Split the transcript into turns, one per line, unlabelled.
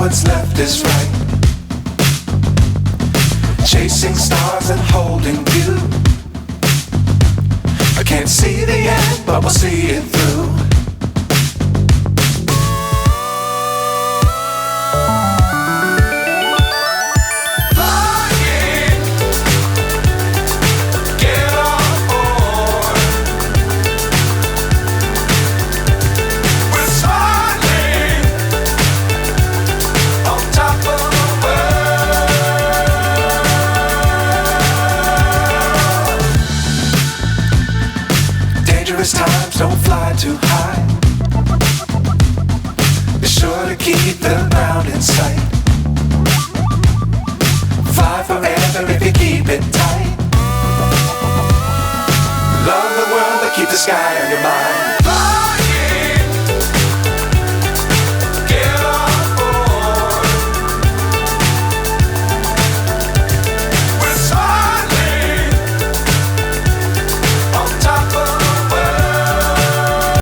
what's left is right. Chasing stars and holding you. I can't see the end, but we'll see it through. Times don't fly too high. Be sure to keep the ground in sight. Fly forever if you keep it tight. Love the world, but keep the sky on your mind.